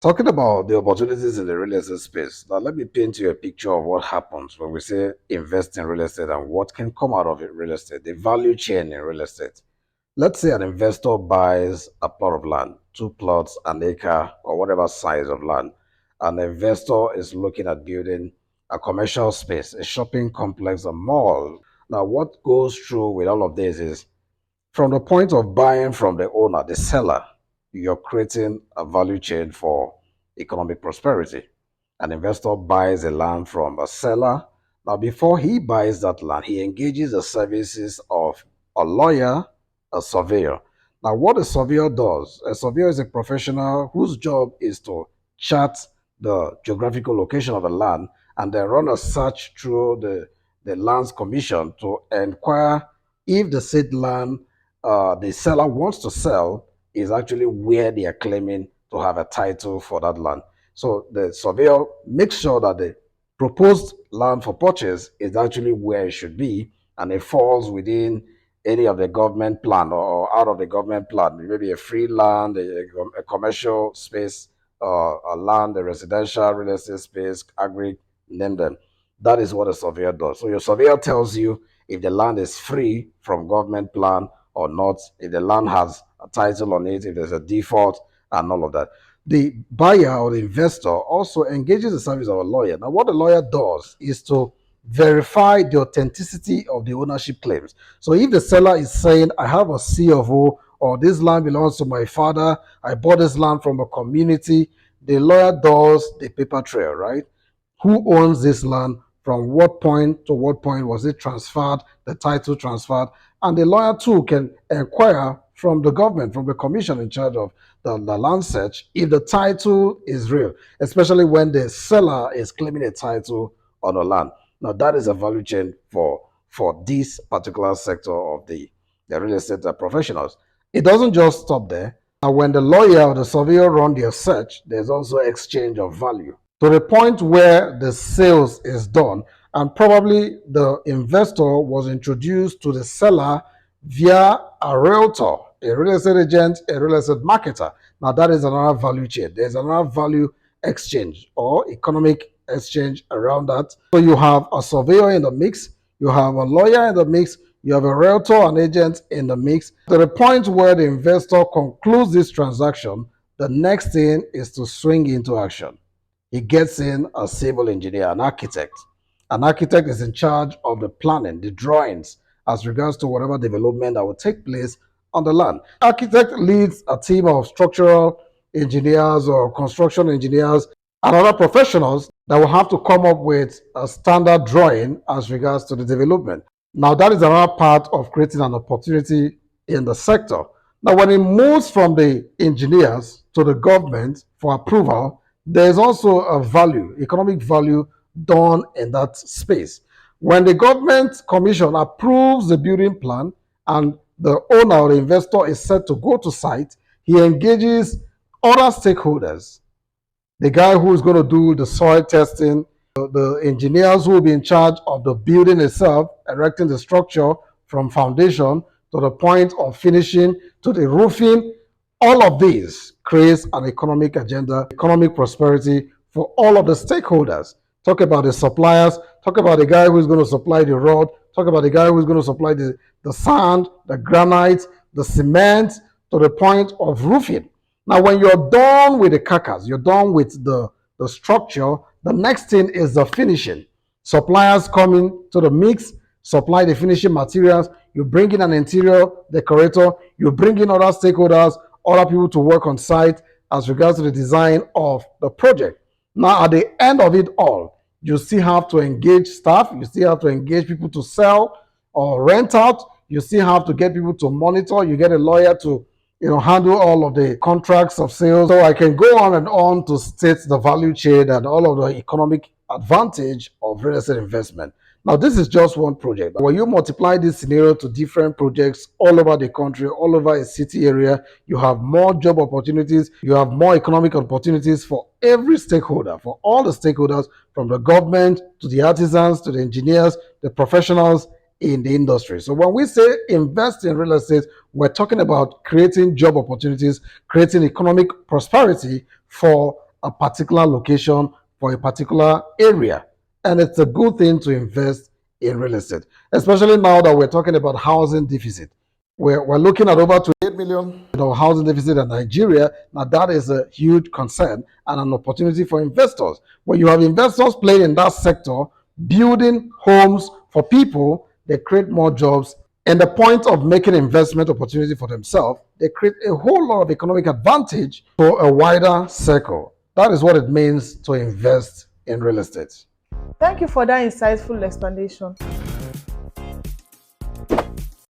Talking about the opportunities in the real estate space, now let me paint you a picture of what happens when we say invest in real estate and what can come out of it real estate, the value chain in real estate. Let's say an investor buys a plot of land, two plots, an acre, or whatever size of land. An investor is looking at building a commercial space, a shopping complex, a mall. Now, what goes through with all of this is from the point of buying from the owner, the seller, you're creating a value chain for economic prosperity. An investor buys a land from a seller. Now, before he buys that land, he engages the services of a lawyer, a surveyor. Now, what a surveyor does, a surveyor is a professional whose job is to chart the geographical location of a land and then run a search through the lands commission to inquire if the said land the seller wants to sell is actually where they are claiming to have a title for that land. So the surveyor makes sure that the proposed land for purchase is actually where it should be and it falls within any of the government plan or out of the government plan, maybe a free land, a commercial space, a land, a residential real estate space, agri, name them. That is what a surveyor does. So your surveyor tells you if the land is free from government plan or not, if the land has a title on it, if there's a default, and all of that. The buyer or the investor also engages the service of a lawyer. Now, what the lawyer does is to verify the authenticity of the ownership claims. So, if the seller is saying, I have a C of O, or this land belongs to my father, I bought this land from a community, the lawyer does the paper trail, right? Who owns this land? From what point to what point was it transferred? The title transferred, and the lawyer too can inquire from the government, from the commission in charge of the land search, if the title is real, especially when the seller is claiming a title on the land. Now, that is a value chain for this particular sector of the real estate professionals. It doesn't just stop there. Now, when the lawyer or the surveyor run their search, there's also exchange of value to the point where the sales is done and probably the investor was introduced to the seller via a realtor, a real estate agent, a real estate marketer. Now that is another value chain. There's another value exchange or economic exchange around that. So you have a surveyor in the mix, you have a lawyer in the mix, you have a realtor and agent in the mix. To the point where the investor concludes this transaction, the next thing is to swing into action. He gets in a civil engineer, an architect. An architect is in charge of the planning, the drawings, as regards to whatever development that will take place on the land. Architect leads a team of structural engineers or construction engineers and other professionals that will have to come up with a standard drawing as regards to the development. Now, that is another part of creating an opportunity in the sector. Now, when it moves from the engineers to the government for approval, there's also a value, economic value done in that space. When the government commission approves the building plan and the owner or the investor is set to go to site, he engages other stakeholders. The guy who is going to do the soil testing, the engineers who will be in charge of the building itself, erecting the structure from foundation to the point of finishing to the roofing. All of these creates an economic agenda, economic prosperity for all of the stakeholders. Talk about the suppliers, talk about the guy who's going to supply the road, talk about the guy who's going to supply the sand, the granite, the cement, to the point of roofing. Now, when you're done with the carcass, you're done with the structure, the next thing is the finishing. Suppliers come into the mix, supply the finishing materials, you bring in an interior decorator, you bring in other stakeholders, other people to work on site as regards to the design of the project. Now, at the end of it all, you still have to engage staff, you still have to engage people to sell or rent out, you still have to get people to monitor, you get a lawyer to handle all of the contracts of sales. So I can go on and on to state the value chain and all of the economic advantage of real estate investment. Now, this is just one project. When you multiply this scenario to different projects all over the country, all over a city area, you have more job opportunities, you have more economic opportunities for every stakeholder, for all the stakeholders, from the government to the artisans, to the engineers, the professionals in the industry. So when we say invest in real estate, we're talking about creating job opportunities, creating economic prosperity for a particular location for a particular area. And it's a good thing to invest in real estate, especially now that we're talking about housing deficit. We're looking at over 28 million housing deficit in Nigeria. Now, that is a huge concern and an opportunity for investors. When you have investors playing in that sector, building homes for people, they create more jobs. And the point of making investment opportunity for themselves, they create a whole lot of economic advantage for a wider circle. That is what it means to invest in real estate. Thank you for that insightful explanation.